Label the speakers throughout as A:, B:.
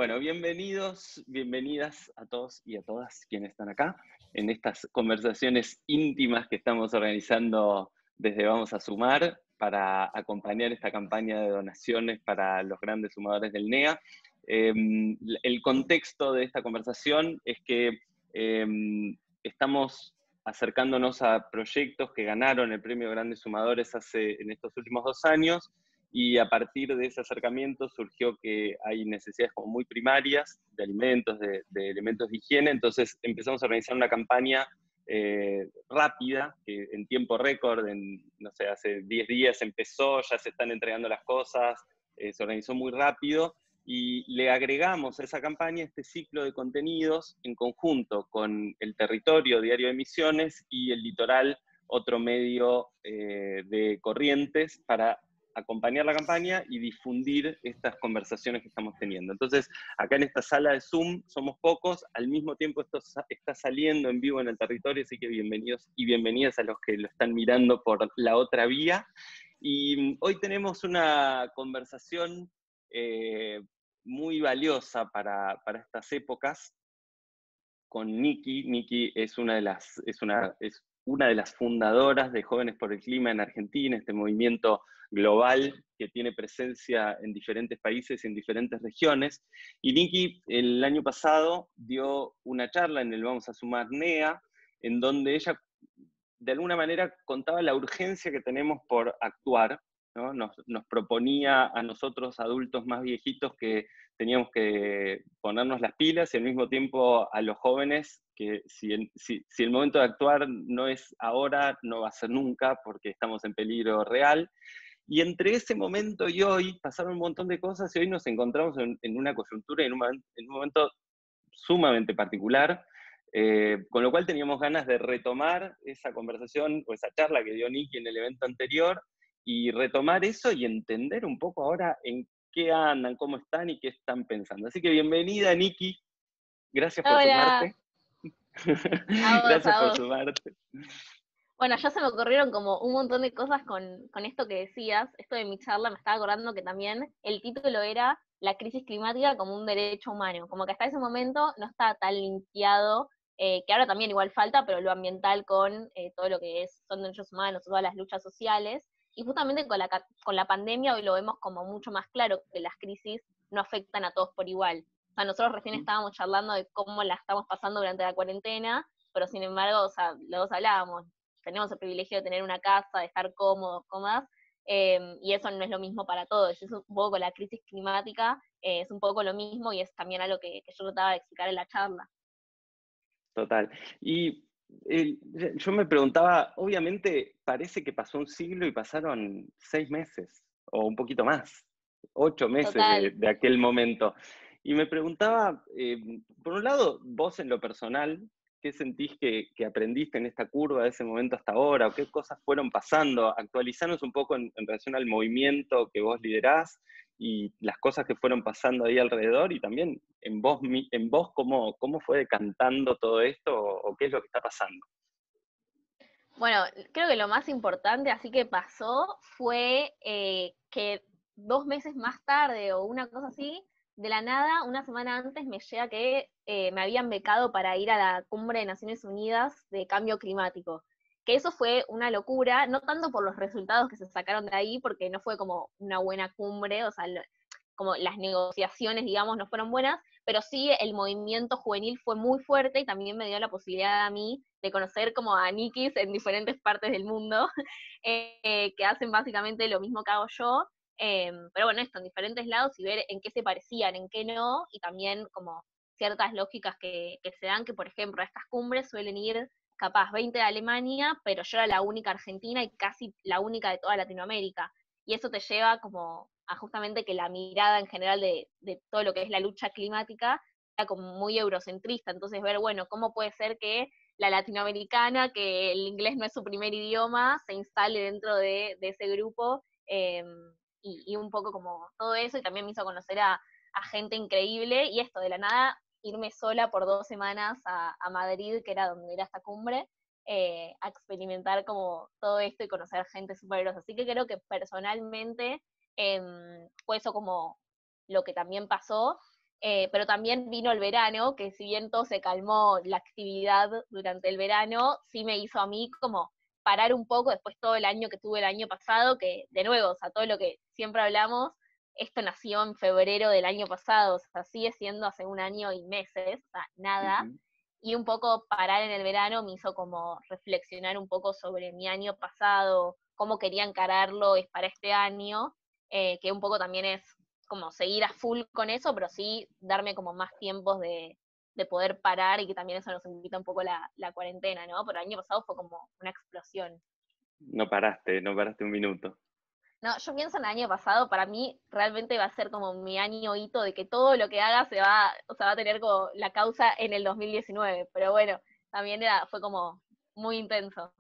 A: Bueno, bienvenidos, bienvenidas a todos y a todas quienes están acá en estas conversaciones íntimas que estamos organizando desde Vamos a Sumar para acompañar esta campaña de donaciones para los grandes sumadores del NEA. El contexto de esta conversación es que estamos acercándonos a proyectos que ganaron el premio Grandes Sumadores en estos últimos 2 años. Y a partir de ese acercamiento surgió que hay necesidades como muy primarias de alimentos, de elementos de higiene, entonces empezamos a organizar una campaña rápida, que en tiempo récord, no sé, hace 10 días empezó, ya se están entregando las cosas, se organizó muy rápido, y le agregamos a esa campaña este ciclo de contenidos en conjunto con el Territorio, Diario de Misiones, y el Litoral, otro medio de Corrientes, para acompañar la campaña y difundir estas conversaciones que estamos teniendo. Entonces, acá en esta sala de Zoom somos pocos, al mismo tiempo esto está saliendo en vivo en el territorio, así que bienvenidos y bienvenidas a los que lo están mirando por la otra vía. Y hoy tenemos una conversación muy valiosa para estas épocas con Nikki. Nikki es una de las fundadoras de Jóvenes por el Clima en Argentina, este movimiento global que tiene presencia en diferentes países y en diferentes regiones. Y Nikki el año pasado dio una charla en el Vamos a Sumar NEA, en donde ella de alguna manera contaba la urgencia que tenemos por actuar, ¿no? Nos proponía a nosotros, adultos más viejitos, que teníamos que ponernos las pilas, y al mismo tiempo a los jóvenes que si el momento de actuar no es ahora, no va a ser nunca, porque estamos en peligro real. Y entre ese momento y hoy pasaron un montón de cosas, y hoy nos encontramos en una coyuntura, en un momento sumamente particular, con lo cual teníamos ganas de retomar esa conversación o esa charla que dio Nikki en el evento anterior, y retomar eso y entender un poco ahora en qué andan, cómo están y qué están pensando. Así que bienvenida, Nikki, gracias por
B: Hola,
A: sumarte.
B: a vos,
A: Gracias
B: a
A: por
B: vos.
A: sumarte.
B: Bueno, ya se me ocurrieron como un montón de cosas con esto que decías, esto de mi charla, me estaba acordando que también el título era La crisis climática como un derecho humano, como que hasta ese momento no estaba tan limpiado, que ahora también igual falta, pero lo ambiental con todo lo que son derechos humanos, todas las luchas sociales, y justamente con la pandemia hoy lo vemos como mucho más claro que las crisis no afectan a todos por igual. O sea, nosotros recién estábamos charlando de cómo la estamos pasando durante la cuarentena, pero sin embargo, o sea, los dos hablábamos, tenemos el privilegio de tener una casa, de estar cómodos, cómodas, y eso no es lo mismo para todos. Es un poco con la crisis climática, es un poco lo mismo, y es también algo que yo trataba de explicar en la charla.
A: Total. Y yo me preguntaba, obviamente parece que pasó un siglo y pasaron 6 meses, o un poquito más, 8 meses
B: Total.
A: de aquel momento. Y me preguntaba, por un lado, vos en lo personal, ¿qué sentís que aprendiste en esta curva de ese momento hasta ahora? ¿O qué cosas fueron pasando? Actualizanos un poco en relación al movimiento que vos liderás y las cosas que fueron pasando ahí alrededor, y también en vos cómo fue decantando todo esto, o qué es lo que está pasando.
B: Bueno, creo que lo más importante así que pasó fue que 2 meses más tarde o una cosa así, de la nada, una semana antes me llega que me habían becado para ir a la Cumbre de Naciones Unidas de Cambio Climático. Que eso fue una locura, no tanto por los resultados que se sacaron de ahí, porque no fue como una buena cumbre, o sea, como las negociaciones, digamos, no fueron buenas, pero sí el movimiento juvenil fue muy fuerte y también me dio la posibilidad a mí de conocer como a Nikis en diferentes partes del mundo, que hacen básicamente lo mismo que hago yo, pero bueno, esto, en diferentes lados y ver en qué se parecían, en qué no, y también como ciertas lógicas que se dan, que por ejemplo a estas cumbres suelen ir capaz 20 de Alemania, pero yo era la única argentina y casi la única de toda Latinoamérica. Y eso te lleva como a justamente que la mirada en general de todo lo que es la lucha climática sea como muy eurocentrista. Entonces ver, bueno, cómo puede ser que la latinoamericana, que el inglés no es su primer idioma, se instale dentro de ese grupo, y un poco como todo eso, y también me hizo conocer a gente increíble, y esto, de la nada, irme sola por 2 semanas a Madrid, que era donde era esta cumbre, a experimentar como todo esto y conocer gente súper grosa. Así que creo que personalmente fue eso como lo que también pasó. pero también vino el verano, que si bien todo se calmó, la actividad durante el verano, sí me hizo a mí como parar un poco después todo el año que tuve el año pasado, que de nuevo, o sea, todo lo que siempre hablamos, esto nació en febrero del año pasado, o sea, sigue siendo hace un año y meses, o sea, nada,
A: Ujú.
B: y un poco parar en el verano me hizo como reflexionar un poco sobre mi año pasado, cómo quería encararlo es para este año, que un poco también es como seguir a full con eso, pero sí darme como más tiempos de poder parar y que también eso nos invita un poco la cuarentena, ¿no? Pero el año pasado fue como una explosión.
A: No paraste un minuto.
B: No, yo pienso en el año pasado, para mí realmente va a ser como mi año hito de que todo lo que haga o sea, va a tener como la causa en el 2019, pero bueno, también fue como muy intenso.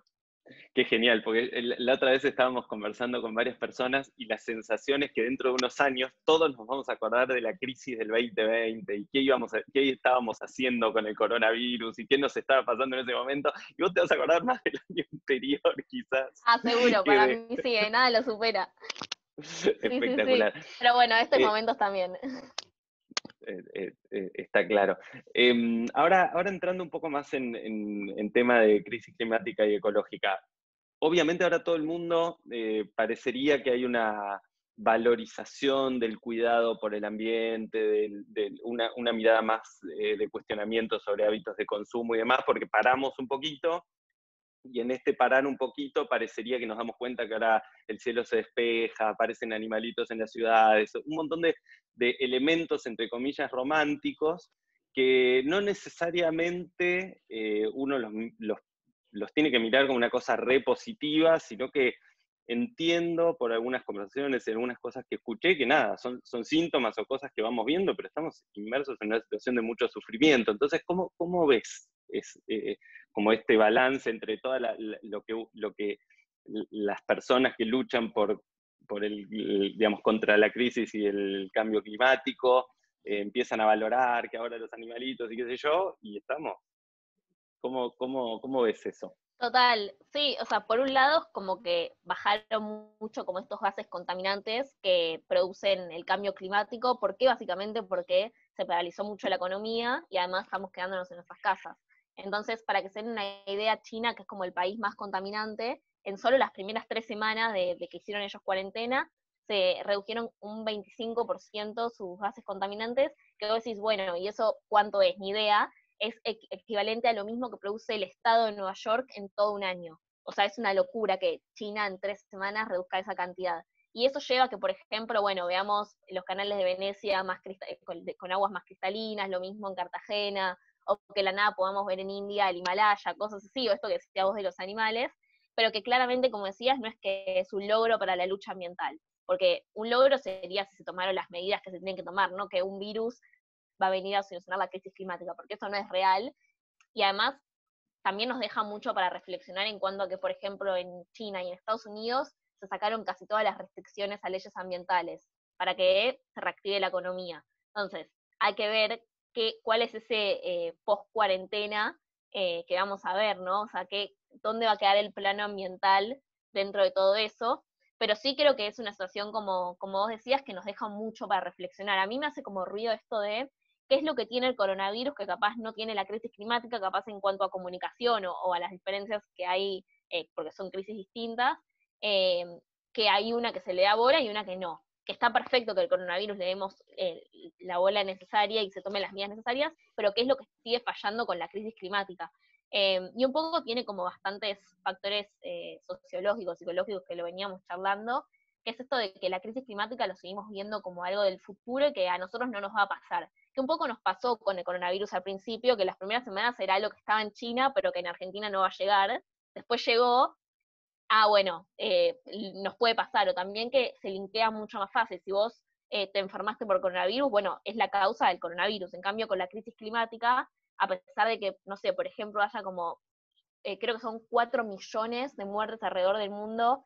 A: Qué genial, porque la otra vez estábamos conversando con varias personas y la sensación es que dentro de unos años todos nos vamos a acordar de la crisis del 2020 y qué estábamos haciendo con el coronavirus y qué nos estaba pasando en ese momento. Y vos te vas a acordar más del año anterior, quizás,
B: Ah, seguro,
A: que
B: para
A: de
B: mí sí, nada lo supera. Sí, sí, sí.
A: espectacular.
B: Pero bueno, estos
A: Eh,
B: momentos también.
A: Está claro. Ahora entrando un poco más en tema de crisis climática y ecológica, obviamente ahora todo el mundo parecería que hay una valorización del cuidado por el ambiente, una mirada más de cuestionamiento sobre hábitos de consumo y demás, porque paramos un poquito y en este parar un poquito parecería que nos damos cuenta que ahora el cielo se despeja, aparecen animalitos en las ciudades, un montón de elementos, entre comillas, románticos, que no necesariamente uno los tiene que mirar como una cosa re positiva, sino que entiendo por algunas conversaciones y algunas cosas que escuché que nada, son síntomas o cosas que vamos viendo, pero estamos inmersos en una situación de mucho sufrimiento. Entonces, ¿cómo ves como este balance entre lo que las personas que luchan digamos, contra la crisis y el cambio climático empiezan a valorar que ahora los animalitos y qué sé yo, y estamos? ¿Cómo ves eso?
B: Total, sí, o sea, por un lado, como que bajaron mucho como estos gases contaminantes que producen el cambio climático. ¿Por qué? Básicamente porque se paralizó mucho la economía y además estamos quedándonos en nuestras casas. Entonces, para que se den una idea, China, que es como el país más contaminante, en solo las primeras 3 semanas de que hicieron ellos cuarentena, se redujeron un 25% sus gases contaminantes, que vos decís, bueno, ¿y eso cuánto es? Ni idea, es equivalente a lo mismo que produce el estado de Nueva York en todo un año. O sea, es una locura que China en 3 semanas reduzca esa cantidad. Y eso lleva a que, por ejemplo, bueno, veamos los canales de Venecia con aguas más cristalinas, lo mismo en Cartagena, o que la nada podamos ver en India, el Himalaya, cosas así, o esto que decíamos de los animales, pero que claramente, como decías, no es que es un logro para la lucha ambiental, porque un logro sería si se tomaron las medidas que se tienen que tomar, ¿no? Que un virus va a venir a solucionar la crisis climática, porque eso no es real. Y además también nos deja mucho para reflexionar en cuanto a que, por ejemplo, en China y en Estados Unidos se sacaron casi todas las restricciones a leyes ambientales para que se reactive la economía. Entonces, hay que ver cuál es ese post-cuarentena que vamos a ver, ¿no? O sea, dónde va a quedar el plano ambiental dentro de todo eso. Pero sí creo que es una situación, como vos decías, que nos deja mucho para reflexionar. A mí me hace como ruido esto de qué es lo que tiene el coronavirus que capaz no tiene la crisis climática, capaz en cuanto a comunicación o a las diferencias que hay, porque son crisis distintas, eh, que hay una que se le da bola y una que no. Que está perfecto que el coronavirus le demos la bola necesaria y se tomen las medidas necesarias, pero qué es lo que sigue fallando con la crisis climática. Y un poco tiene como bastantes factores sociológicos, psicológicos que lo veníamos charlando, que es esto de que la crisis climática lo seguimos viendo como algo del futuro y que a nosotros no nos va a pasar, que un poco nos pasó con el coronavirus al principio, que las primeras semanas era algo que estaba en China, pero que en Argentina no va a llegar. Después llegó, bueno, nos puede pasar, o también que se linkea mucho más fácil. Si vos te enfermaste por coronavirus, bueno, es la causa del coronavirus. En cambio, con la crisis climática, a pesar de que, no sé, por ejemplo, haya como, creo que son 4 millones de muertes alrededor del mundo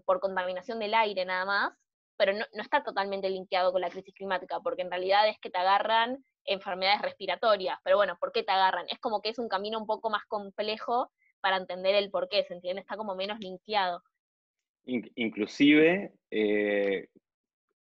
B: por contaminación del aire nada más, pero no está totalmente linkeado con la crisis climática, porque en realidad es que te agarran enfermedades respiratorias, pero bueno, ¿por qué te agarran? Es como que es un camino un poco más complejo para entender el por qué, ¿se entiende? Está como menos linkeado.
A: Inclusive,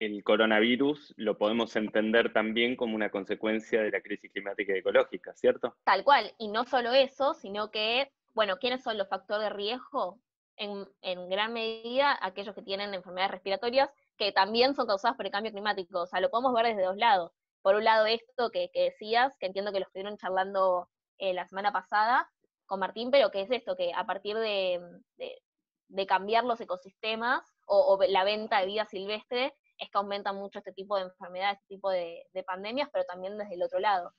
A: el coronavirus lo podemos entender también como una consecuencia de la crisis climática y ecológica, ¿cierto?
B: Tal cual, y no solo eso, sino que, bueno, ¿quiénes son los factores de riesgo? En gran medida aquellos que tienen enfermedades respiratorias que también son causadas por el cambio climático. O sea, lo podemos ver desde dos lados. Por un lado esto que decías, que entiendo que lo estuvieron charlando la semana pasada con Martín, pero que es esto, que a partir de cambiar los ecosistemas o la venta de vida silvestre, es que aumenta mucho este tipo de enfermedades, este tipo de pandemias, pero también desde el otro lado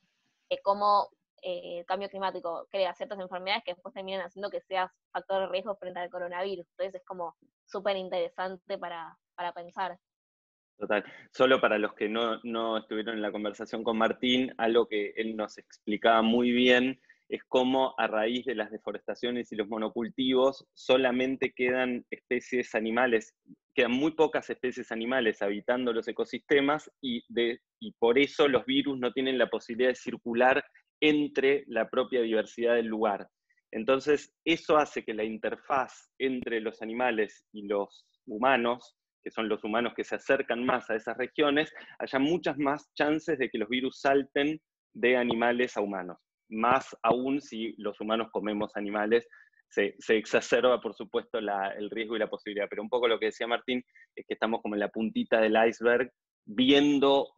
B: cómo el cambio climático crea ciertas enfermedades que después terminan haciendo que seas factor de riesgo frente al coronavirus. Entonces es como súper interesante para pensar.
A: Total. Solo para los que no estuvieron en la conversación con Martín, algo que él nos explicaba muy bien es cómo a raíz de las deforestaciones y los monocultivos solamente quedan especies animales, quedan muy pocas especies animales habitando los ecosistemas y por eso los virus no tienen la posibilidad de circular entre la propia diversidad del lugar. Entonces, eso hace que la interfaz entre los animales y los humanos, que son los humanos que se acercan más a esas regiones, haya muchas más chances de que los virus salten de animales a humanos. Más aún si los humanos comemos animales, se exacerba, por supuesto, el riesgo y la posibilidad. Pero un poco lo que decía Martín es que estamos como en la puntita del iceberg, viendo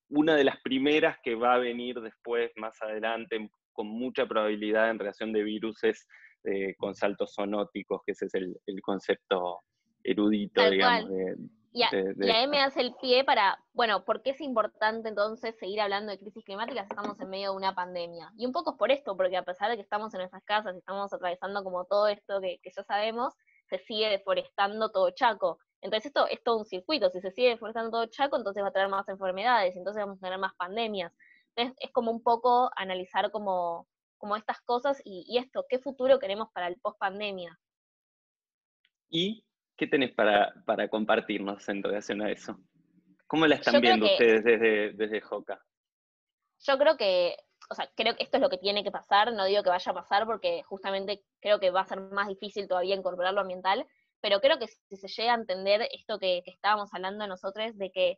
A: una de las primeras que va a venir después, más adelante, con mucha probabilidad en relación de viruses con saltos zoonóticos, que ese es el concepto erudito,
B: Tal
A: digamos,
B: cual. Y
A: de
B: ahí me
A: esto.
B: hace el pie para, bueno, ¿por qué es importante entonces seguir hablando de crisis climática si estamos en medio de una pandemia? Y un poco es por esto, porque a pesar de que estamos en nuestras casas y estamos atravesando como todo esto que ya sabemos, se sigue deforestando todo Chaco. Entonces esto es todo un circuito, si se sigue deforestando todo Chaco, entonces va a traer más enfermedades, entonces vamos a tener más pandemias. Entonces es como un poco analizar como estas cosas y esto, ¿qué futuro queremos para el post pandemia?
A: ¿Y qué tenés para compartirnos en relación a eso? ¿Cómo la están
B: Yo creo
A: viendo
B: que
A: ustedes desde Joca?
B: Yo creo que, o sea, creo que esto es lo que tiene que pasar, no digo que vaya a pasar porque justamente creo que va a ser más difícil todavía incorporar lo ambiental, pero creo que si se llega a entender esto que estábamos hablando nosotros, de que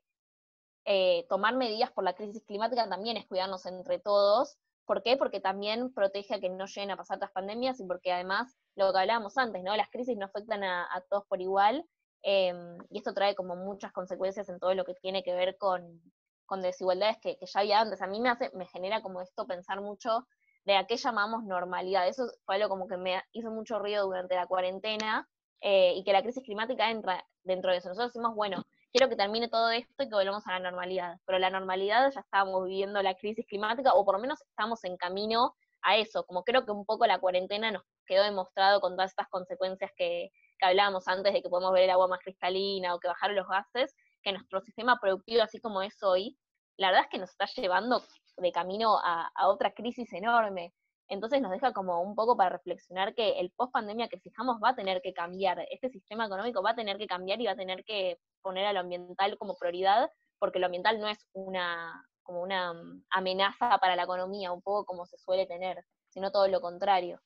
B: tomar medidas por la crisis climática también es cuidarnos entre todos. ¿Por qué? Porque también protege a que no lleguen a pasar otras pandemias y porque además, lo que hablábamos antes, ¿no? Las crisis no afectan a todos por igual, y esto trae como muchas consecuencias en todo lo que tiene que ver con desigualdades que ya había antes. A mí me genera como esto pensar mucho de a qué llamamos normalidad. Eso fue algo como que me hizo mucho ruido durante la cuarentena, y que la crisis climática entra dentro de eso. Nosotros decimos, bueno, quiero que termine todo esto y que volvamos a la normalidad. Pero la normalidad ya estábamos viviendo la crisis climática, o por lo menos estamos en camino a eso. Como creo que un poco la cuarentena nos quedó demostrado con todas estas consecuencias que hablábamos antes de que podemos ver el agua más cristalina o que bajaron los gases, que nuestro sistema productivo, así como es hoy, la verdad es que nos está llevando de camino a otra crisis enorme. Entonces nos deja como un poco para reflexionar que el post pandemia que fijamos va a tener que cambiar, este sistema económico va a tener que cambiar y va a tener que poner a lo ambiental como prioridad, porque lo ambiental no es como una amenaza para la economía, un poco como se suele tener, sino todo lo contrario.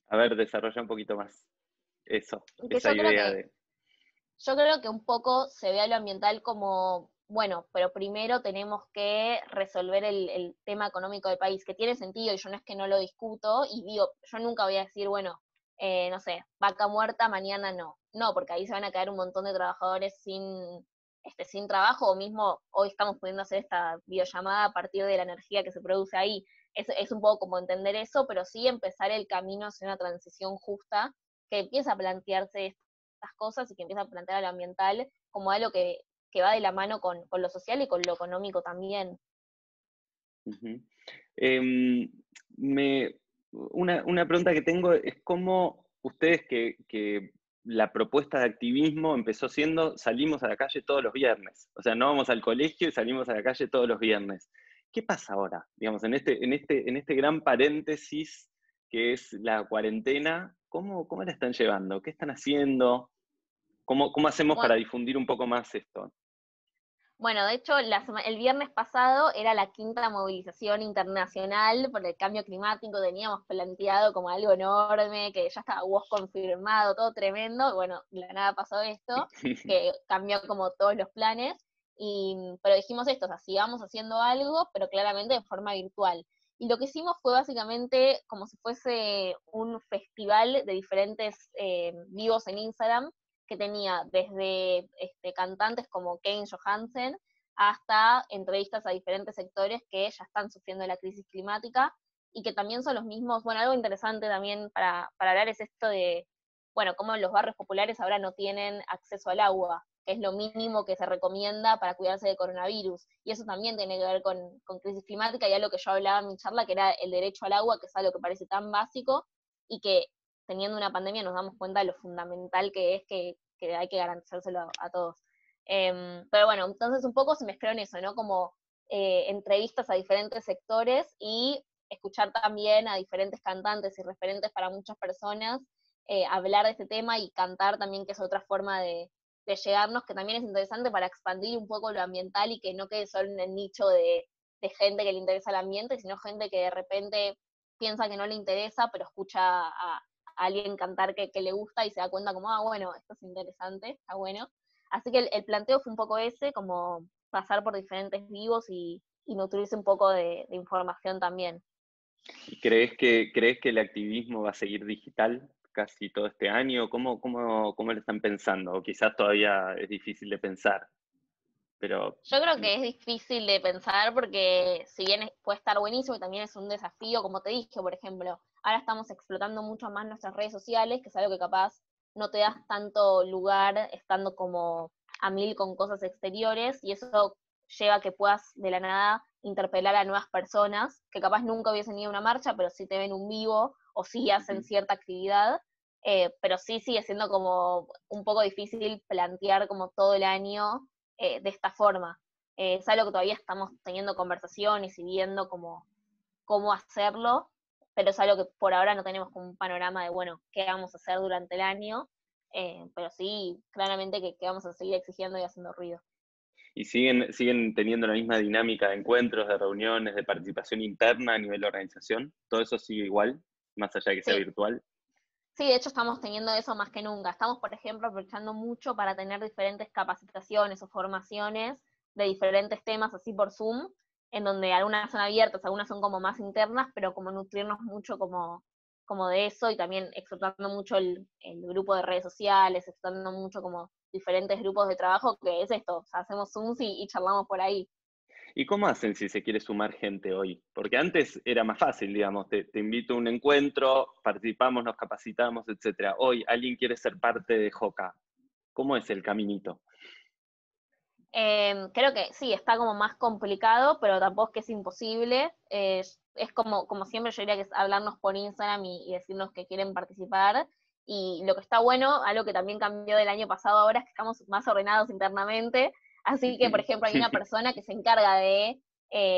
A: A ver, desarrolla un poquito más eso,
B: Que
A: esa idea de...
B: yo creo que un poco se ve a lo ambiental como, bueno, pero primero tenemos que resolver el tema económico del país, que tiene sentido, y yo no es que no lo discuto, y digo, yo nunca voy a decir, bueno, no sé, vaca muerta, mañana no. No, porque ahí se van a caer un montón de trabajadores sin trabajo, o mismo hoy estamos pudiendo hacer esta videollamada a partir de la energía que se produce ahí. Es un poco como entender eso, pero sí empezar el camino hacia una transición justa que empieza a plantearse estas cosas y que empieza a plantear a lo ambiental como algo que va de la mano con lo social y con lo económico también.
A: Ujú. Em, me, una pregunta que tengo es cómo ustedes que la propuesta de activismo empezó siendo salimos a la calle todos los viernes. O sea, no vamos al colegio y salimos a la calle todos los viernes. ¿Qué pasa ahora? Digamos, en este gran paréntesis que es la cuarentena, ¿cómo la están llevando? ¿Qué están haciendo? ¿Cómo hacemos
B: Bueno,
A: para difundir un poco más esto?
B: Bueno, de hecho, el viernes pasado era la 5ª movilización internacional por el cambio climático, teníamos planteado como algo enorme, que ya estaba vos confirmado, todo tremendo, y bueno, de la nada pasó esto, que cambió como todos los planes, pero dijimos esto, o sea, sigamos haciendo algo, pero claramente de forma virtual. Y lo que hicimos fue básicamente como si fuese un festival de diferentes vivos en Instagram, que tenía desde cantantes como Kane Johansen hasta entrevistas a diferentes sectores que ya están sufriendo la crisis climática y que también son los mismos. Bueno, algo interesante también para hablar es esto de, bueno, cómo los barrios populares ahora no tienen acceso al agua, que es lo mínimo que se recomienda para cuidarse de coronavirus. Y eso también tiene que ver con crisis climática y algo que yo hablaba en mi charla, que era el derecho al agua, que es algo que parece tan básico y que teniendo una pandemia nos damos cuenta de lo fundamental que es que hay que garantizárselo a todos. Pero bueno, entonces un poco se mezcló en eso, ¿no? Como entrevistas a diferentes sectores y escuchar también a diferentes cantantes y referentes para muchas personas, hablar de este tema y cantar también, que es otra forma de llegarnos, que también es interesante para expandir un poco lo ambiental y que no quede solo en el nicho de gente que le interesa el ambiente, sino gente que de repente piensa que no le interesa, pero escucha a alguien cantar que le gusta y se da cuenta como, ah, bueno, esto es interesante, está bueno. Así que el planteo fue un poco ese, como pasar por diferentes vivos y nutrirse un poco de información también.
A: ¿Y crees que el activismo va a seguir digital casi todo este año? ¿Cómo lo están pensando? O quizás todavía es difícil de pensar, pero
B: Yo creo que es difícil de pensar porque si bien puede estar buenísimo y también es un desafío, como te dije, por ejemplo, ahora estamos explotando mucho más nuestras redes sociales, que es algo que capaz no te das tanto lugar estando como a mil con cosas exteriores, y eso lleva a que puedas de la nada interpelar a nuevas personas que capaz nunca hubiesen ido a una marcha, pero sí te ven un vivo o sí hacen cierta actividad, pero sí sigue siendo como un poco difícil plantear como todo el año de esta forma. Es algo que todavía estamos teniendo conversaciones y viendo cómo hacerlo, pero es algo que por ahora no tenemos como un panorama de, bueno, qué vamos a hacer durante el año, pero sí, claramente que vamos a seguir exigiendo y haciendo ruido.
A: ¿y siguen teniendo la misma dinámica de encuentros, de reuniones, de participación interna a nivel de organización? ¿Todo eso sigue igual, más allá de que sea
B: Sí,
A: virtual?
B: sí, de hecho estamos teniendo eso más que nunca. Estamos, por ejemplo, aprovechando mucho para tener diferentes capacitaciones o formaciones de diferentes temas así por Zoom, en donde algunas son abiertas, algunas son como más internas, pero como nutrirnos mucho como de eso y también explotando mucho el grupo de redes sociales, explotando mucho como diferentes grupos de trabajo, que es esto, o sea, hacemos Zooms y charlamos por ahí.
A: ¿Y cómo hacen si se quiere sumar gente hoy? Porque antes era más fácil, digamos, te invito a un encuentro, participamos, nos capacitamos, etcétera. Hoy alguien quiere ser parte de JOCA. ¿Cómo es el caminito?
B: Creo que sí, está como más complicado, pero tampoco es que es imposible. Es como siempre, yo diría que es hablarnos por Instagram y decirnos que quieren participar. Y lo que está bueno, algo que también cambió del año pasado ahora, es que estamos más ordenados internamente. Así que, por ejemplo, hay una persona que se encarga de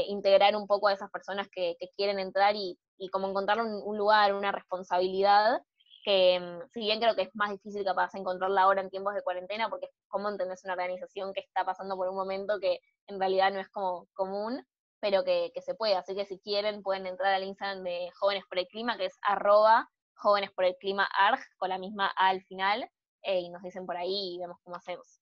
B: integrar un poco a esas personas que quieren entrar y como encontrar un lugar, una responsabilidad que si bien creo que es más difícil capaz encontrarla ahora en tiempos de cuarentena, porque es como entendés una organización que está pasando por un momento que en realidad no es como común, pero que se puede. Así que si quieren pueden entrar al Instagram de Jóvenes por el Clima, que es @Jóvenes por el Clima ARG, con la misma A al final, y nos dicen por ahí y vemos cómo hacemos.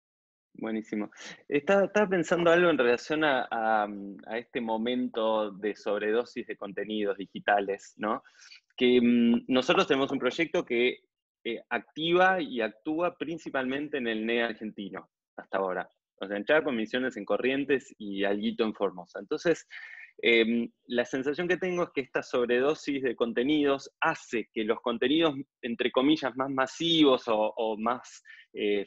A: Buenísimo. Estaba pensando algo en relación a este momento de sobredosis de contenidos digitales, ¿no? Que nosotros tenemos un proyecto que activa y actúa principalmente en el NE argentino, hasta ahora. O sea, en Chaco, en Misiones, en Corrientes y alguito en Formosa. Entonces, la sensación que tengo es que esta sobredosis de contenidos hace que los contenidos, entre comillas, más masivos o más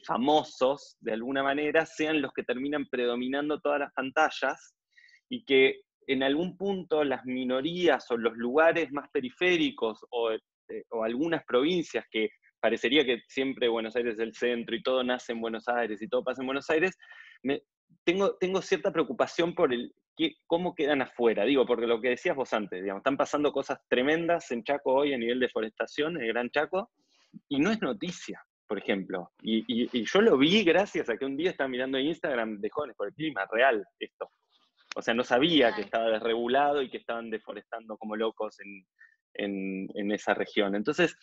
A: famosos, de alguna manera, sean los que terminan predominando todas las pantallas y que en algún punto las minorías o los lugares más periféricos o algunas provincias que parecería que siempre Buenos Aires es el centro y todo nace en Buenos Aires y todo pasa en Buenos Aires, tengo cierta preocupación por cómo quedan afuera. Digo, porque lo que decías vos antes, digamos, están pasando cosas tremendas en Chaco hoy a nivel de deforestación, en el Gran Chaco, y no es noticia, por ejemplo. Y yo lo vi gracias a que un día estaba mirando Instagram de Jóvenes por el Clima, real esto. O sea, no sabía que
B: Total.
A: estaba desregulado y que estaban deforestando como locos en esa región. Entonces,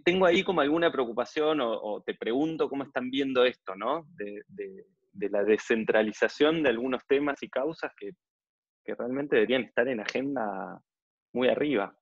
A: tengo ahí como alguna preocupación o te pregunto cómo están viendo esto, ¿no? De la descentralización de algunos temas y causas que realmente deberían estar en agenda muy arriba.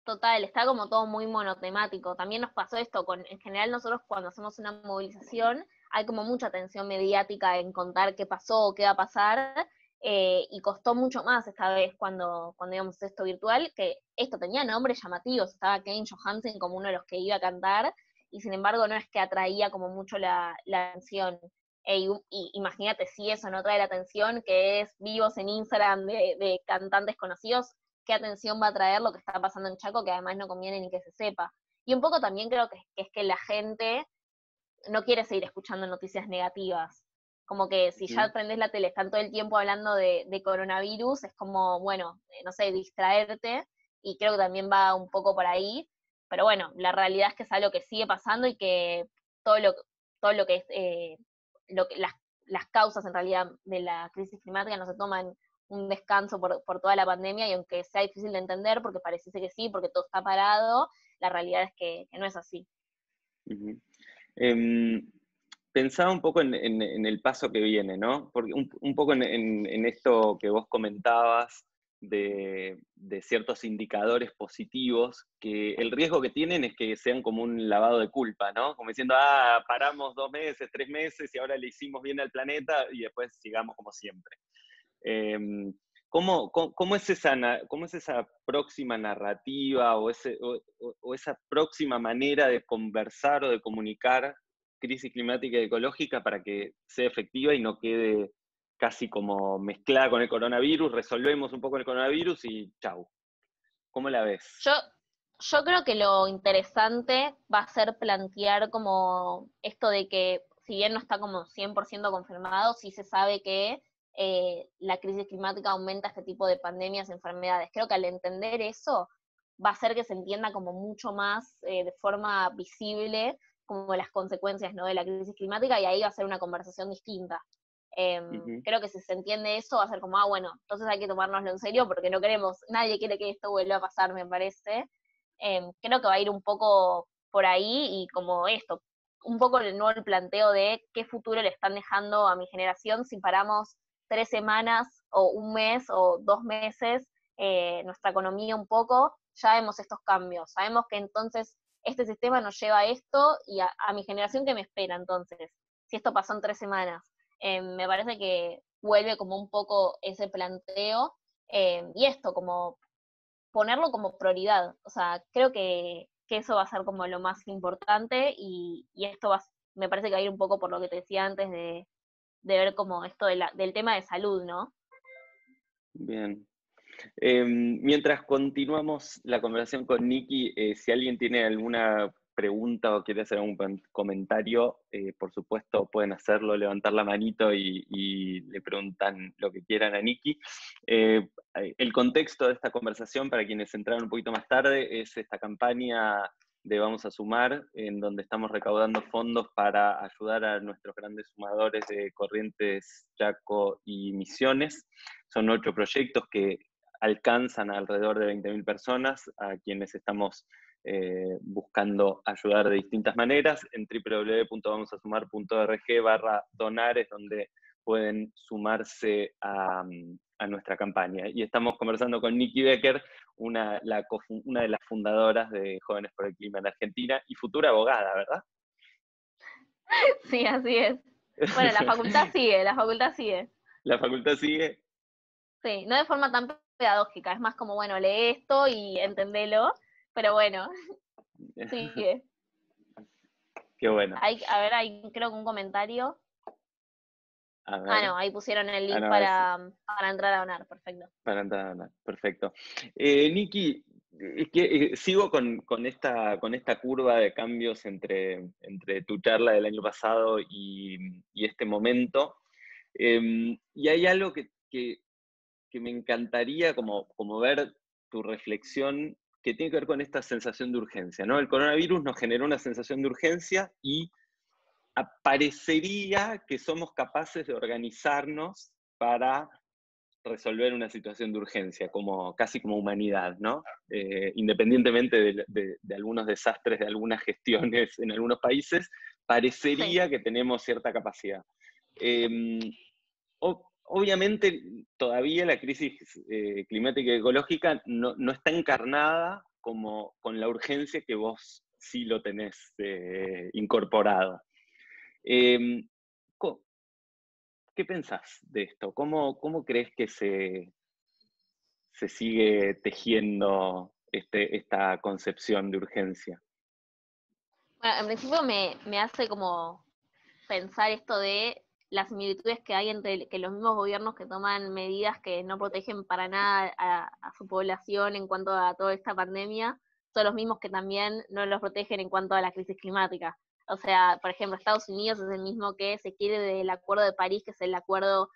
B: Total, está como todo muy monotemático. También nos pasó esto, en general nosotros cuando hacemos una movilización hay como mucha atención mediática en contar qué pasó o qué va a pasar, y costó mucho más esta vez cuando íbamos a esto virtual, que esto tenía nombres llamativos, estaba Kane Johansen como uno de los que iba a cantar, y sin embargo no es que atraía como mucho la atención. Y imagínate si eso no trae la atención, que es vivos en Instagram de cantantes conocidos, qué atención va a traer lo que está pasando en Chaco, que además no conviene ni que se sepa. Y un poco también creo que es que la gente no quiere seguir escuchando noticias negativas. Como que si ya
A: Ujú.
B: prendés la tele, están todo el tiempo hablando de coronavirus, es como, bueno, no sé, distraerte, y creo que también va un poco por ahí. Pero bueno, la realidad es que es algo que sigue pasando y que todo lo, todo lo que es las causas en realidad de la crisis climática no se toman un descanso por toda la pandemia, y aunque sea difícil de entender, porque pareciese que sí, porque todo está parado, la realidad es que no es así.
A: Ujú. Em, Pensaba un poco en el paso que viene, ¿no? Porque un poco en esto que vos comentabas de ciertos indicadores positivos, que el riesgo que tienen es que sean como un lavado de culpa, ¿no? Como diciendo, paramos 2 meses, 3 meses y ahora le hicimos bien al planeta y después sigamos como siempre. Eh, cómo es esa próxima narrativa o esa próxima manera de conversar o de comunicar crisis climática y ecológica para que sea efectiva y no quede casi como mezclada con el coronavirus? Resolvemos un poco el coronavirus y chau. ¿Cómo la ves?
B: Yo, yo creo que lo interesante va a ser plantear como esto de que, si bien no está como 100% confirmado, sí se sabe que la crisis climática aumenta este tipo de pandemias y enfermedades. Creo que al entender eso va a hacer que se entienda como mucho más de forma visible como las consecuencias, ¿no?, de la crisis climática, y ahí va a ser una conversación distinta.
A: Ujú.
B: Creo que si se entiende eso va a ser como, bueno, entonces hay que tomárnoslo en serio porque no queremos, nadie quiere que esto vuelva a pasar, me parece. Creo que va a ir un poco por ahí, y como esto, un poco el nuevo planteo de qué futuro le están dejando a mi generación si paramos 3 semanas o un mes o 2 meses nuestra economía un poco, ya vemos estos cambios, sabemos que entonces este sistema nos lleva a esto, y a mi generación que me espera entonces, si esto pasó en 3 semanas. Me parece que vuelve como un poco ese planteo, y esto, como ponerlo como prioridad. O sea, creo que eso va a ser como lo más importante, y esto me parece que va a ir un poco por lo que te decía antes de ver como esto del tema de salud, ¿no?
A: Bien. Mientras continuamos la conversación con Nikki, si alguien tiene alguna pregunta o quiere hacer algún comentario, por supuesto pueden hacerlo, levantar la manito y le preguntan lo que quieran a Nikki. El contexto de esta conversación, para quienes entraron un poquito más tarde, es esta campaña de Vamos a Sumar, en donde estamos recaudando fondos para ayudar a nuestros grandes sumadores de Corrientes, Chaco y Misiones. Son 8 proyectos que alcanzan a alrededor de 20.000 personas, a quienes estamos buscando ayudar de distintas maneras. En www.vamosasumar.org/donar es donde pueden sumarse a nuestra campaña. Y estamos conversando con Nikki Becker, una de las fundadoras de Jóvenes por el Clima en Argentina y futura abogada, ¿verdad?
B: Sí, así es. Bueno, la facultad sigue, la facultad sigue.
A: La facultad sigue.
B: Sí, no de forma tan pedagógica, es más como, bueno, lee esto y entendelo, pero bueno, sigue.
A: Qué bueno.
B: A ver, hay creo que un comentario.
A: A
B: Ah,
A: ver.
B: no, ahí pusieron el link
A: No, es
B: para entrar a donar, perfecto.
A: para entrar, perfecto. Nikki, es que, sigo con esta curva de cambios entre tu charla del año pasado y este momento. Y hay algo que me encantaría como ver tu reflexión que tiene que ver con esta sensación de urgencia, ¿no? El coronavirus nos generó una sensación de urgencia y parecería que somos capaces de organizarnos para resolver una situación de urgencia, casi como humanidad, ¿no? Independientemente de algunos desastres, de algunas gestiones en algunos países,
B: Sí.
A: parecería que tenemos cierta capacidad. Obviamente, todavía la crisis climática y ecológica no está encarnada como con la urgencia que vos sí lo tenés incorporado. Eh, ¿Qué pensás de esto? ¿Cómo crees que se sigue tejiendo esta concepción de urgencia?
B: Bueno, en principio me hace como pensar esto de las similitudes que hay entre que los mismos gobiernos que toman medidas que no protegen para nada a su población en cuanto a toda esta pandemia, son los mismos que también no los protegen en cuanto a la crisis climática. O sea, por ejemplo, Estados Unidos es el mismo que se quiere del Acuerdo de París, que es el acuerdo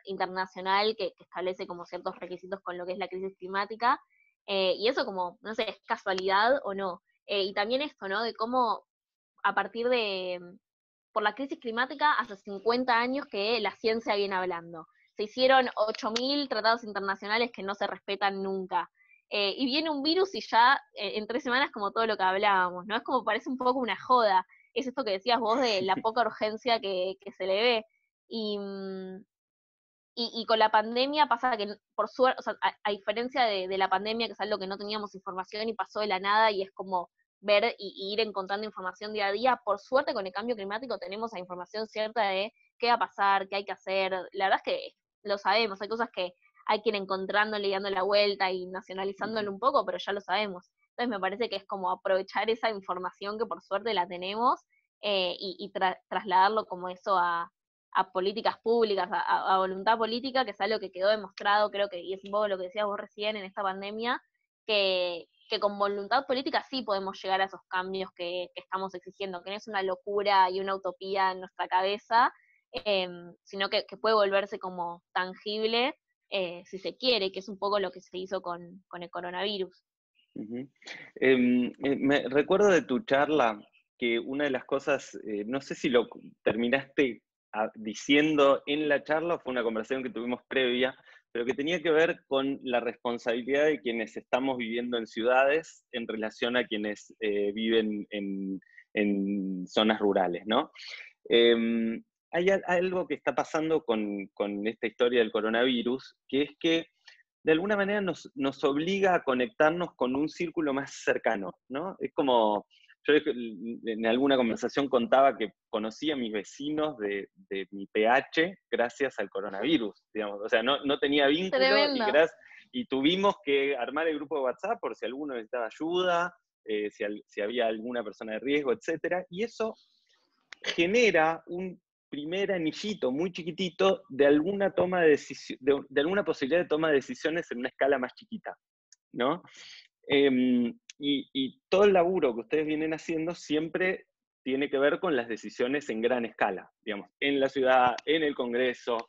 B: internacional que establece como ciertos requisitos con lo que es la crisis climática, y eso como, no sé, es casualidad o no. Y también esto, ¿no? De cómo a partir por la crisis climática, hace 50 años que la ciencia viene hablando. Se hicieron 8.000 tratados internacionales que no se respetan nunca. Y viene un virus y ya en 3 semanas como todo lo que hablábamos, ¿no? Es como parece un poco una joda. Es esto que decías vos de la poca urgencia que se le ve. Y, y con la pandemia pasa que, por suerte, o sea, a diferencia de la pandemia, que es algo que no teníamos información y pasó de la nada, y es como ver y ir encontrando información día a día, por suerte con el cambio climático tenemos la información cierta de qué va a pasar, qué hay que hacer. La verdad es que lo sabemos, hay cosas que hay que ir encontrándole y dando la vuelta y nacionalizándolo un poco, pero ya lo sabemos. Entonces me parece que es como aprovechar esa información que por suerte la tenemos, trasladarlo como eso a políticas públicas, a voluntad política, que es algo que quedó demostrado, creo que, y es un poco lo que decías vos recién en esta pandemia, que con voluntad política sí podemos llegar a esos cambios que estamos exigiendo, que no es una locura y una utopía en nuestra cabeza, sino que puede volverse como tangible si se quiere, que es un poco lo que se hizo con el coronavirus.
A: Ujú. Me recuerdo de tu charla que una de las cosas, no sé si lo terminaste diciendo en la charla o fue una conversación que tuvimos previa, pero que tenía que ver con la responsabilidad de quienes estamos viviendo en ciudades en relación a quienes viven en zonas rurales, ¿no? Hay algo que está pasando con esta historia del coronavirus, que es que de alguna manera nos obliga a conectarnos con un círculo más cercano, ¿no? Es como, yo en alguna conversación contaba que conocí a mis vecinos de mi PH gracias al coronavirus, digamos, o sea, no tenía vínculo
B: Tremendo.
A: y tuvimos que armar el grupo de WhatsApp por si alguno necesitaba ayuda, si había alguna persona de riesgo, etcétera, y eso genera un primer anillito muy chiquitito de alguna toma de decisión, de alguna posibilidad de toma de decisiones en una escala más chiquita, ¿no? Y todo el laburo que ustedes vienen haciendo siempre tiene que ver con las decisiones en gran escala, digamos, en la ciudad, en el Congreso,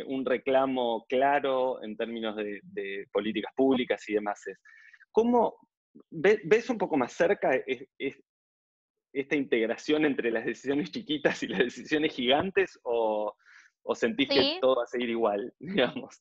A: un reclamo claro en términos de políticas públicas y demás. ¿Cómo ves un poco más cerca esta integración entre las decisiones chiquitas y las decisiones gigantes o sentís que
B: Sí,
A: todo va a seguir igual, digamos?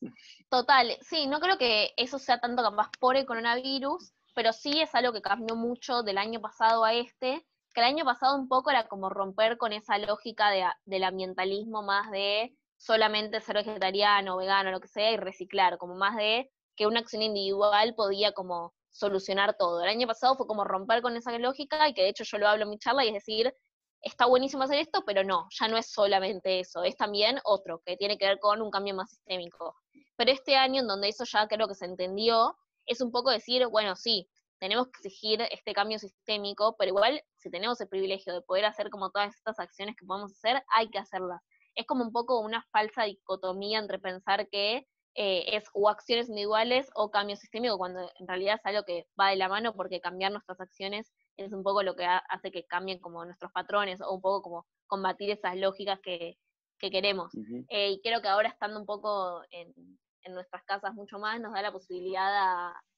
B: total, sí, no creo que eso sea tanto capaz por el coronavirus, pero sí es algo que cambió mucho del año pasado a este, que el año pasado un poco era como romper con esa lógica del ambientalismo más de solamente ser vegetariano, vegano, lo que sea, y reciclar, como más de que una acción individual podía como solucionar todo. El año pasado fue como romper con esa lógica, y que de hecho yo lo hablo en mi charla, y es decir, está buenísimo hacer esto, pero no, ya no es solamente eso, es también otro, que tiene que ver con un cambio más sistémico. Pero este año, en donde eso ya creo que se entendió, es un poco decir, bueno, sí, tenemos que exigir este cambio sistémico, pero igual, si tenemos el privilegio de poder hacer como todas estas acciones que podemos hacer, hay que hacerlas. Es como un poco una falsa dicotomía entre pensar que es o acciones individuales o cambio sistémico, cuando en realidad es algo que va de la mano, porque cambiar nuestras acciones es un poco lo que hace que cambien como nuestros patrones, o un poco como combatir esas lógicas que queremos.
A: Ujú.
B: Y creo que ahora estando un poco en nuestras casas mucho más, nos da la posibilidad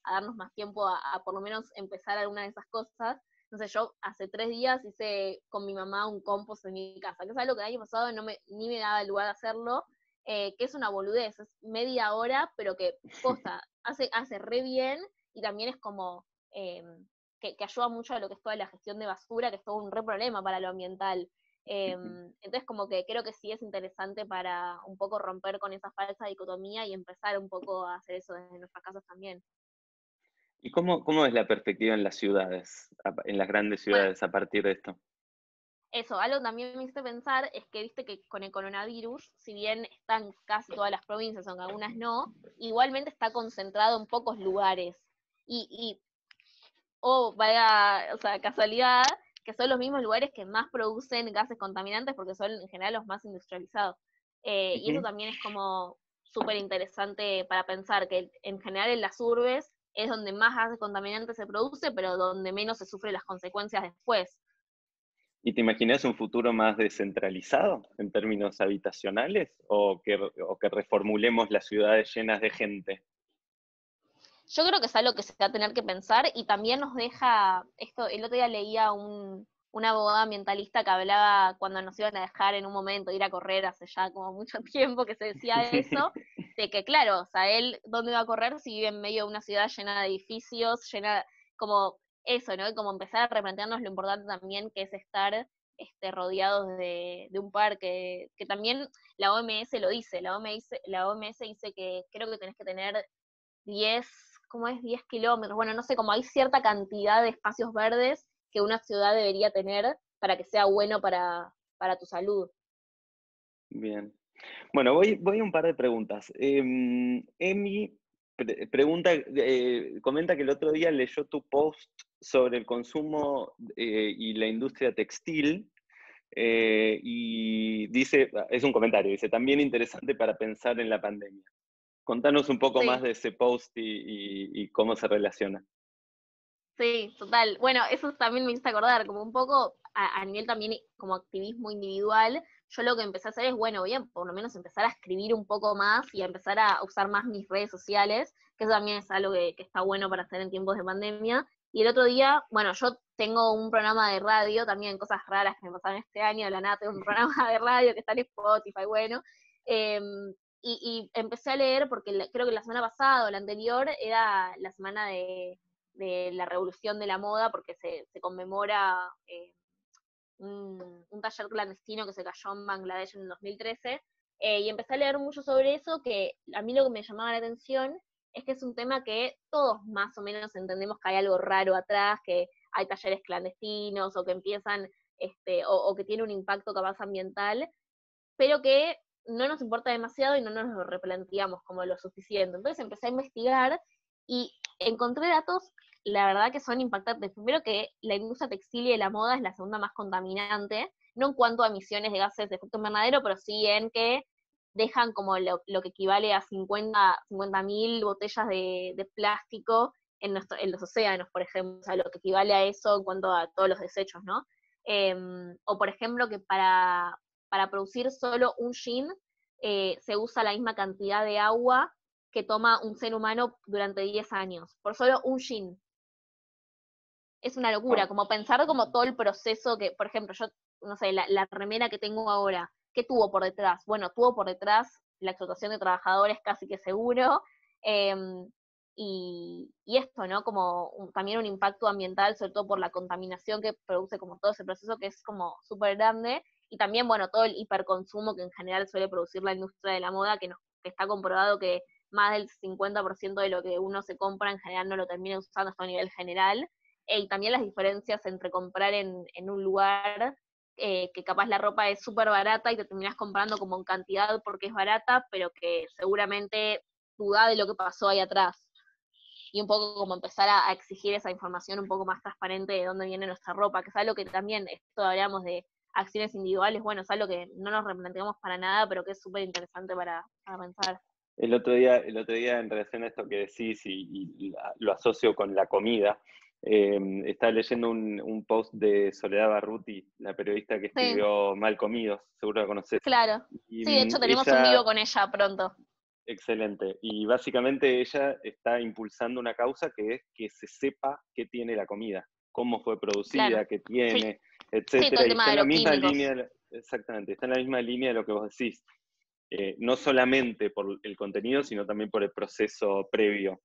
B: a darnos más tiempo a por lo menos empezar alguna de esas cosas. Entonces yo hace 3 días hice con mi mamá un compost en mi casa, que es algo que el año pasado ni me daba el lugar de hacerlo, que es una boludez, es media hora, pero que posta, hace re bien, y también es como que ayuda mucho a lo que es toda la gestión de basura, que es todo un re problema para lo ambiental. Entonces como que creo que sí es interesante para un poco romper con esa falsa dicotomía y empezar un poco a hacer eso desde nuestras casas también.
A: ¿Y cómo es la perspectiva en las ciudades, en las grandes
B: Bueno,
A: ciudades a partir de esto?
B: eso, algo también me hizo pensar es que viste que con el coronavirus, si bien están casi todas las provincias, aunque algunas no, igualmente está concentrado en pocos lugares. Y vaya, o sea, casualidad, que son los mismos lugares que más producen gases contaminantes porque son en general los más industrializados. Y eso
A: Ujú.
B: también es como súper interesante para pensar que en general en las urbes es donde más gases contaminantes se produce, pero donde menos se sufren las consecuencias después.
A: ¿Y te imaginas un futuro más descentralizado en términos habitacionales o que reformulemos las ciudades llenas de gente?
B: Yo creo que es algo que se va a tener que pensar y también nos deja, esto, el otro día leía una abogada ambientalista que hablaba cuando nos iban a dejar en un momento ir a correr hace ya como mucho tiempo que se decía eso, de que claro, o sea, él, ¿dónde va a correr si vive en medio de una ciudad llena de edificios, llena, como eso, ¿no? Y como empezar a replantearnos lo importante también que es estar rodeados de un parque, que también la OMS lo dice, la OMS dice que creo que tenés que tener 10, ¿cómo es? 10 kilómetros. Bueno, no sé, como hay cierta cantidad de espacios verdes que una ciudad debería tener para que sea bueno para tu salud.
A: Bien. Bueno, voy a un par de preguntas. Emi pregunta, comenta que el otro día leyó tu post sobre el consumo y la industria textil y dice, es un comentario, dice, también interesante para pensar en la pandemia. Contanos un poco más
B: Sí,
A: de ese post y cómo se relaciona.
B: sí, total. Bueno, eso también me hizo acordar, como un poco a nivel también como activismo individual, yo lo que empecé a hacer es, bueno, voy a por lo menos empezar a escribir un poco más y a empezar a usar más mis redes sociales, que eso también es algo que está bueno para hacer en tiempos de pandemia. Y el otro día, bueno, yo tengo un programa de radio, también cosas raras que me pasaron este año, de la nada tengo un programa de radio que está en Spotify, bueno, y empecé a leer porque creo que la semana pasada o la anterior era la semana de la revolución de la moda, porque se conmemora un taller clandestino que se cayó en Bangladesh en el 2013, y empecé a leer mucho sobre eso, que a mí lo que me llamaba la atención es que es un tema que todos más o menos entendemos que hay algo raro atrás, que hay talleres clandestinos, o que empiezan, o que tiene un impacto capaz ambiental, pero que no nos importa demasiado y no nos lo replanteamos como lo suficiente. Entonces empecé a investigar y encontré datos, la verdad que son impactantes. Primero que la industria textil y de la moda es la segunda más contaminante, no en cuanto a emisiones de gases de efecto invernadero, pero sí en que dejan como lo que equivale a 50.000 botellas de plástico en los océanos, por ejemplo, o sea, lo que equivale a eso en cuanto a todos los desechos, ¿no? O por ejemplo que para producir solo un jean se usa la misma cantidad de agua que toma un ser humano durante 10 años, por solo un jean. Es una locura,
A: Wow.
B: como pensar como todo el proceso que, por ejemplo, yo, no sé, la remera que tengo ahora, ¿qué tuvo por detrás? Bueno, tuvo por detrás la explotación de trabajadores casi que seguro, eh, y esto, ¿no? Como también un impacto ambiental, sobre todo por la contaminación que produce como todo ese proceso que es como súper grande, y también, bueno, todo el hiperconsumo que en general suele producir la industria de la moda, que está comprobado que más del 50% de lo que uno se compra en general no lo termina usando hasta a nivel general, y también las diferencias entre comprar en un lugar que capaz la ropa es súper barata y te terminas comprando como en cantidad porque es barata, pero que seguramente duda de lo que pasó ahí atrás. Y un poco como empezar a exigir esa información un poco más transparente de dónde viene nuestra ropa, que es algo que también, esto hablamos de acciones individuales, bueno, es algo que no nos replanteamos para nada, pero que es súper interesante para pensar.
A: El otro día, en relación a esto que decís lo asocio con la comida, estaba leyendo un post de Soledad Barruti, la periodista que
B: Sí,
A: escribió Mal Comidos, seguro la conoces.
B: claro.
A: Y
B: Sí, de hecho tenemos un vivo
A: ella,
B: con ella pronto.
A: Excelente. Y básicamente ella está impulsando una causa que es que se sepa qué tiene la comida, cómo fue
B: Claro.
A: producida, qué
B: Sí,
A: tiene,
B: sí, todo
A: etcétera.
B: el
A: Y
B: tema
A: está
B: de
A: en la misma
B: agroquímicos.
A: línea, exactamente, está en la misma línea de lo que vos decís. No solamente por el contenido, sino también por el proceso previo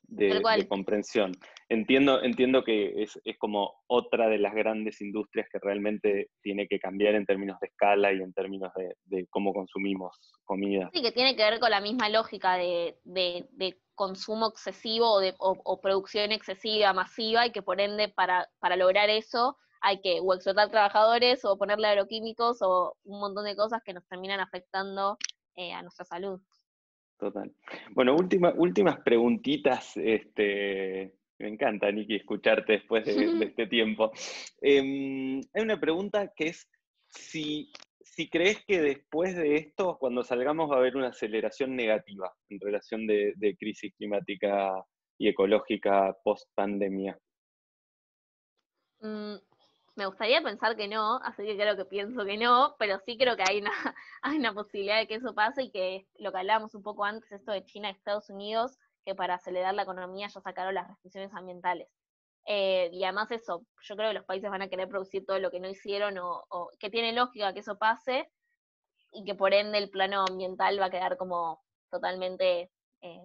B: Tal
A: de
B: cual.
A: comprensión. Entiendo que es como otra de las grandes industrias que realmente tiene que cambiar en términos de escala y en términos de cómo consumimos comida.
B: Sí, que tiene que ver con la misma lógica de consumo excesivo o producción excesiva, masiva, y que por ende para lograr eso hay que o explotar trabajadores o ponerle agroquímicos o un montón de cosas que nos terminan afectando a nuestra salud.
A: Total. Bueno, últimas preguntitas. Me encanta, Niki, escucharte después de este tiempo. Hay una pregunta que es si crees que después de esto, cuando salgamos, va a haber una aceleración negativa en relación de crisis climática y ecológica post pandemia.
B: Mm, Me gustaría pensar que no, así que creo que pienso que no, pero sí creo que hay una, hay una posibilidad de que eso pase y que lo que hablábamos un poco antes, esto de China y Estados Unidos, que para acelerar la economía ya sacaron las restricciones ambientales. Y además eso, yo creo que los países van a querer producir todo lo que no hicieron o que tiene lógica que eso pase y que por ende el plano ambiental va a quedar como totalmente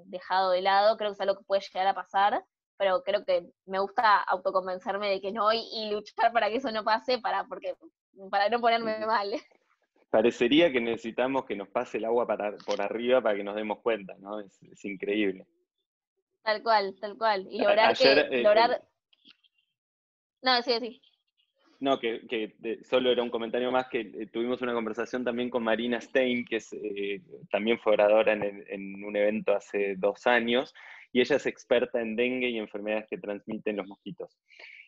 B: dejado de lado. Creo que es algo que puede llegar a pasar, pero creo que me gusta autoconvencerme de que no y luchar para que eso no pase para no ponerme mal.
A: Parecería que necesitamos que nos pase el agua por arriba para que nos demos cuenta, ¿no? Es increíble.
B: Tal cual, tal cual. Y
A: Ayer,
B: lograr, no, sí, sí.
A: no, solo era un comentario más, que tuvimos una conversación también con Marina Stein, que también fue oradora en un evento hace 2 años, y ella es experta en dengue y enfermedades que transmiten los mosquitos.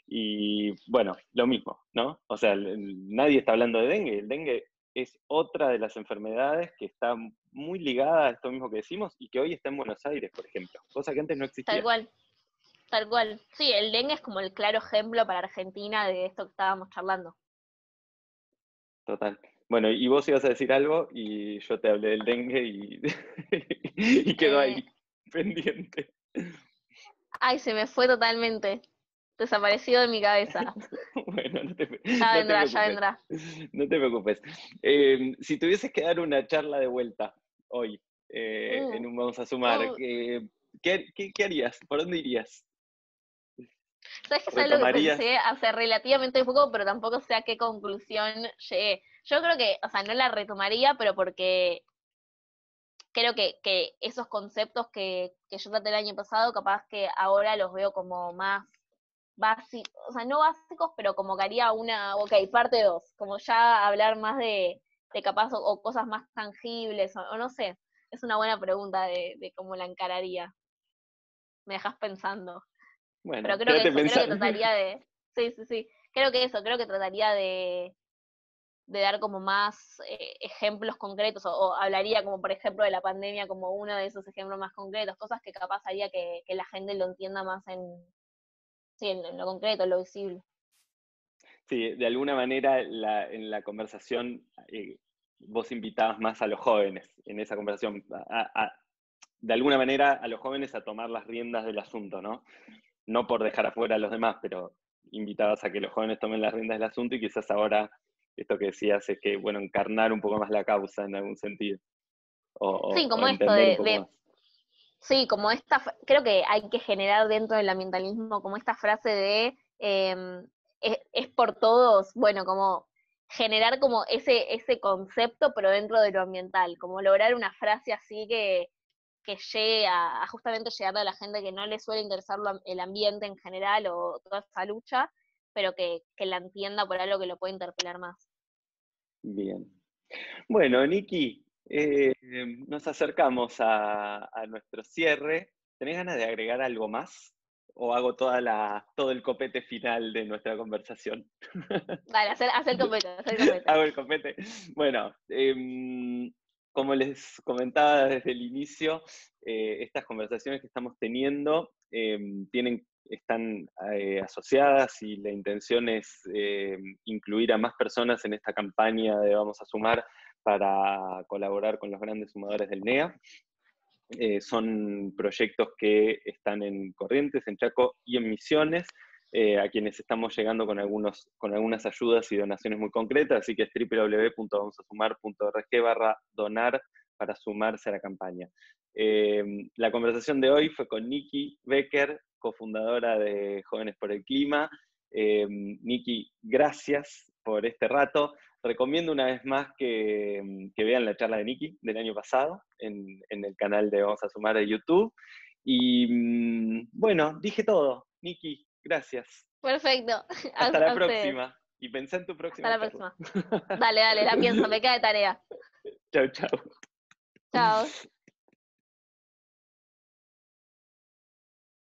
A: Y bueno, lo mismo, ¿no? O sea, nadie está hablando de dengue. El dengue es otra de las enfermedades que está muy ligada a esto mismo que decimos y que hoy está en Buenos Aires, por ejemplo, cosa que antes no
B: Tal
A: existía.
B: cual, tal cual. Sí, el dengue es como el claro ejemplo para Argentina de esto que estábamos charlando.
A: Total. Bueno, y vos ibas a decir algo y yo te hablé del dengue y, y quedó
B: Eh,
A: ahí, pendiente.
B: Ay, se me fue totalmente. Desaparecido de mi cabeza.
A: Bueno,
B: Ya
A: no te
B: vendrá, ya
A: preocupes.
B: vendrá.
A: No te preocupes. Si tuvieses que dar una charla de vuelta hoy,
B: Uh,
A: en un Vamos a Sumar,
B: uh.
A: ¿qué harías? ¿Por dónde irías?
B: ¿Sabes qué es algo que
A: ¿Retomarías?
B: pensé hace relativamente poco, pero tampoco sé a qué conclusión llegué? Yo creo que, o sea, no la retomaría, pero porque creo que esos conceptos que yo traté el año pasado, capaz que ahora los veo como más básicos, o sea, no básicos, pero como que haría una, ok, parte 2 como ya hablar más de capaz o cosas más tangibles, o no sé, es una buena pregunta de cómo la encararía. Me dejas pensando. Pero
A: Bueno,
B: creo que
A: quédate
B: eso, creo que
A: pensando.
B: trataría de, sí, sí, sí, creo que eso, creo que trataría de dar como más ejemplos concretos o hablaría como por ejemplo de la pandemia como uno de esos ejemplos más concretos, cosas que capaz haría que la gente lo entienda más sí, en lo concreto, en lo visible.
A: Sí, de alguna manera en la conversación vos invitabas más a los jóvenes en esa conversación, de alguna manera a los jóvenes a tomar las riendas del asunto, ¿no? No por dejar afuera a los demás, pero invitabas a que los jóvenes tomen las riendas del asunto y quizás ahora esto que decías es que, bueno, encarnar un poco más la causa en algún sentido,
B: Sí,
A: o
B: como esto
A: entender un poco más.
B: sí, como creo que hay que generar dentro del ambientalismo como esta frase de es por todos, bueno, como generar como ese concepto, pero dentro de lo ambiental, como lograr una frase así que llegue a justamente llegarle a la gente que no le suele interesar el ambiente en general o toda esa lucha, pero que la entienda por algo que lo puede interpelar más.
A: Bien. Bueno, Niki, nos acercamos a nuestro cierre. ¿Tenés ganas de agregar algo más? ¿O hago todo el copete final de nuestra conversación?
B: Dale, hacer el copete, hacer el copete.
A: Hago el copete. Bueno, como les comentaba desde el inicio, estas conversaciones que estamos teniendo están asociadas y la intención es incluir a más personas en esta campaña de Vamos a Sumar para colaborar con los grandes sumadores del NEA. Son proyectos que están en Corrientes, en Chaco y en Misiones, a quienes estamos llegando con algunas ayudas y donaciones muy concretas, así que es www.vamosasumar.org/donar para sumarse a la campaña. La conversación de hoy fue con Nikki Becker, cofundadora de Jóvenes por el Clima. Nikki, gracias por este rato. Recomiendo una vez más que vean la charla de Nikki del año pasado en el canal de Vamos a Sumar de YouTube. Y bueno, dije todo. Nikki, gracias.
B: Perfecto.
A: Hasta la
B: A ustedes.
A: próxima. Y pensá en tu
B: Hasta
A: próxima
B: la
A: charla.
B: próxima. Dale, la pienso, me queda de tarea.
A: Chau, chau.
B: Chao.